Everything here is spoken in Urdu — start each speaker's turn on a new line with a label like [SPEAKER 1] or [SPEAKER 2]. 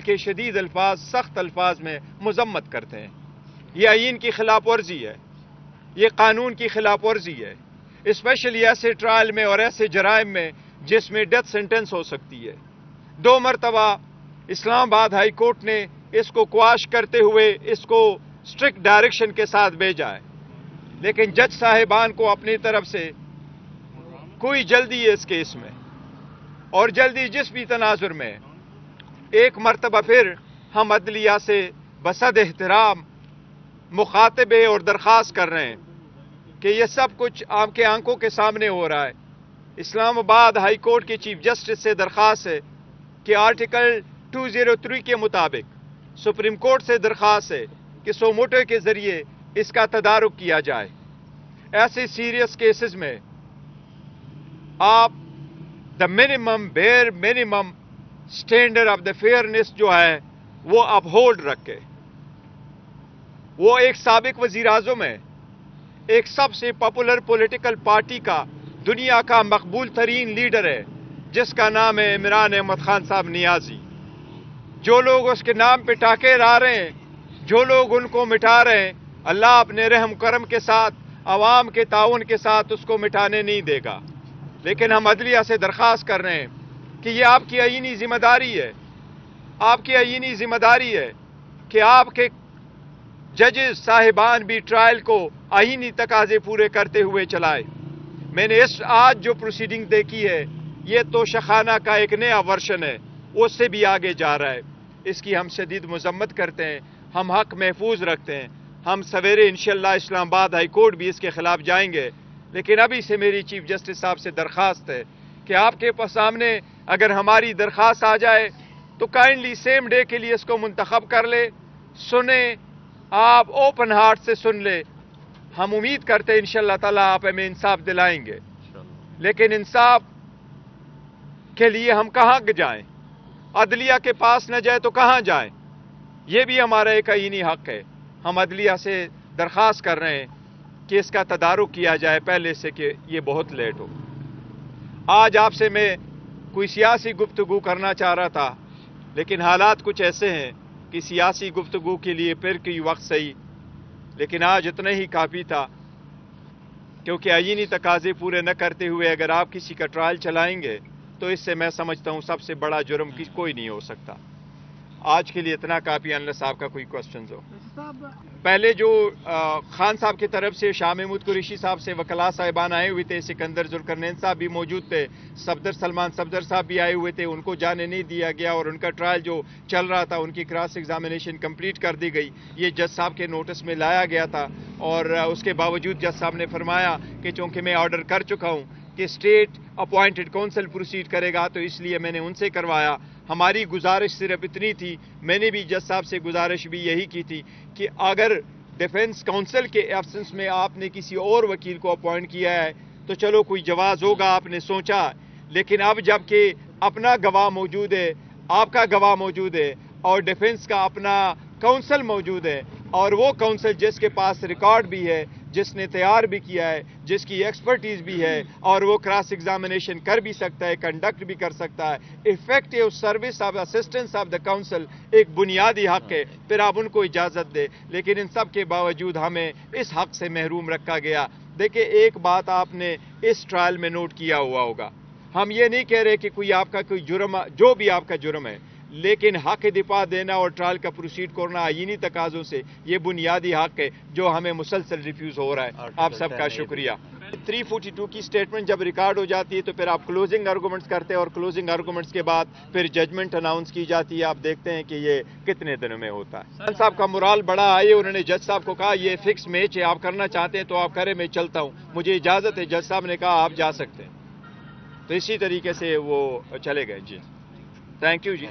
[SPEAKER 1] کے شدید الفاظ، سخت الفاظ میں مذمت کرتے ہیں۔ یہ آئین کی خلاف ورزی ہے، یہ قانون کی خلاف ورزی ہے، اسپیشلی ایسے ٹرائل میں اور ایسے جرائم میں جس میں ڈیتھ سینٹنس ہو سکتی ہے۔ 2 مرتبہ اسلام آباد ہائی کورٹ نے اس کو کواش کرتے ہوئے اس کو اسٹرکٹ ڈائریکشن کے ساتھ بھیجا ہے، لیکن جج صاحبان کو اپنی طرف سے کوئی جلدی ہے اس کیس میں، اور جلدی جس بھی تناظر میں ایک مرتبہ پھر ہم عدلیہ سے بصد احترام مخاطبے اور درخواست کر رہے ہیں کہ یہ سب کچھ آپ کے آنکھوں کے سامنے ہو رہا ہے۔ اسلام آباد ہائی کورٹ کے چیف جسٹس سے درخواست ہے کہ آرٹیکل 203 کے مطابق سپریم کورٹ سے درخواست ہے کہ سو موٹو کے ذریعے اس کا تدارک کیا جائے۔ ایسے سیریس کیسز میں آپ the minimum bare minimum standard of the fairness جو ہے وہ اپ ہولڈ رکھے۔ وہ ایک سابق وزیر اعظم ہے، ایک سب سے پاپولر پولیٹیکل پارٹی کا دنیا کا مقبول ترین لیڈر ہے جس کا نام ہے عمران احمد خان صاحب نیازی۔ جو لوگ اس کے نام پہ ٹاکے لا رہے ہیں، جو لوگ ان کو مٹا رہے ہیں، اللہ اپنے رحم کرم کے ساتھ، عوام کے تعاون کے ساتھ اس کو مٹانے نہیں دے گا۔ لیکن ہم عدلیہ سے درخواست کر رہے ہیں کہ یہ آپ کی آئینی ذمہ داری ہے، آپ کی آئینی ذمہ داری ہے کہ آپ کے ججز صاحبان بھی ٹرائل کو آئینی تقاضے پورے کرتے ہوئے چلائے۔ میں نے آج جو پروسیڈنگ دیکھی ہے یہ تو شخانہ کا ایک نیا ورژن ہے، اس سے بھی آگے جا رہا ہے۔ اس کی ہم شدید مذمت کرتے ہیں، ہم حق محفوظ رکھتے ہیں۔ ہم سویرے انشاءاللہ اسلام آباد ہائی کورٹ بھی اس کے خلاف جائیں گے، لیکن ابھی سے میری چیف جسٹس صاحب سے درخواست ہے کہ آپ کے سامنے اگر ہماری درخواست آ جائے تو کائنڈلی سیم ڈے کے لیے اس کو منتخب کر لے، سنیں، آپ اوپن ہارٹ سے سن لے۔ ہم امید کرتے ہیں انشاءاللہ تعالیٰ آپ ہمیں انصاف دلائیں گے، لیکن انصاف کے لیے ہم کہاں جائیں؟ عدلیہ کے پاس نہ جائے تو کہاں جائیں؟ یہ بھی ہمارا ایک آئینی حق ہے۔ ہم عدلیہ سے درخواست کر رہے ہیں کہ اس کا تدارک کیا جائے پہلے سے کہ یہ بہت لیٹ ہو۔ آج آپ سے میں کوئی سیاسی گفتگو کرنا چاہ رہا تھا، لیکن حالات کچھ ایسے ہیں کہ سیاسی گفتگو کے لیے پھر کوئی وقت صحیح، لیکن آج اتنا ہی کافی تھا، کیونکہ آئینی تقاضے پورے نہ کرتے ہوئے اگر آپ کسی کا ٹرائل چلائیں گے تو اس سے میں سمجھتا ہوں سب سے بڑا جرم کوئی نہیں ہو سکتا۔ آج کے لیے اتنا کافی، انلیس آپ کا کوئی کوسچنز ہو۔ پہلے جو خان صاحب کی طرف سے شاہ محمود قریشی صاحب سے وکلاء صاحبان آئے ہوئے تھے، سکندر ذوالقرنین صاحب بھی موجود تھے، صفدر سلمان صفدر صاحب بھی آئے ہوئے تھے، ان کو جانے نہیں دیا گیا اور ان کا ٹرائل جو چل رہا تھا ان کی کراس ایگزامینیشن کمپلیٹ کر دی گئی۔ یہ جج صاحب کے نوٹس میں لایا گیا تھا، اور اس کے باوجود جج صاحب نے فرمایا کہ چونکہ میں آرڈر کر چکا ہوں کہ اسٹیٹ اپوائنٹڈ کونسل پروسیڈ کرے گا تو اس لیے میں نے ان سے کروایا۔ ہماری گزارش صرف اتنی تھی، میں نے بھی جج صاحب سے گزارش بھی یہی کی تھی کہ اگر ڈیفنس کونسل کے ایبسنس میں آپ نے کسی اور وکیل کو اپوائنٹ کیا ہے تو چلو کوئی جواز ہوگا، آپ نے سوچا، لیکن اب جب کہ اپنا گواہ موجود ہے، آپ کا گواہ موجود ہے اور ڈیفنس کا اپنا کونسل موجود ہے، اور وہ کونسل جس کے پاس ریکارڈ بھی ہے، جس نے تیار بھی کیا ہے، جس کی ایکسپرٹیز بھی ہے، اور وہ کراس ایگزامینیشن کر بھی سکتا ہے، کنڈکٹ بھی کر سکتا ہے، ایفیکٹیو service of assistance of the council ایک بنیادی حق ہے، پھر آپ ان کو اجازت دے، لیکن ان سب کے باوجود ہمیں اس حق سے محروم رکھا گیا۔ دیکھیں، ایک بات آپ نے اس ٹرائل میں نوٹ کیا ہوا ہوگا، ہم یہ نہیں کہہ رہے کہ کوئی آپ کا کوئی جرم، جو بھی آپ کا جرم ہے، لیکن حق دفاع دینا اور ٹرائل کا پروسیڈ کرنا آئینی تقاضوں سے یہ بنیادی حق ہے جو ہمیں مسلسل ریفیوز ہو رہا ہے۔ آپ سب کا شکریہ۔ 342 کی سٹیٹمنٹ جب ریکارڈ ہو جاتی ہے تو پھر آپ کلوزنگ آرگومنٹس کرتے ہیں، اور کلوزنگ آرگومنٹس کے بعد پھر ججمنٹ اناؤنس کی جاتی ہے۔ آپ دیکھتے ہیں کہ یہ کتنے دنوں میں ہوتا ہے۔ خان صاحب کا مرال بڑا آئے، انہوں نے جج صاحب کو کہا یہ فکس میچ ہے، آپ کرنا چاہتے ہیں تو آپ کریں، میں چلتا ہوں، مجھے اجازت ہے۔ جج صاحب نے کہا آپ جا سکتے ہیں، تو اسی طریقے سے وہ چلے گئے۔ جی تھینک یو جی۔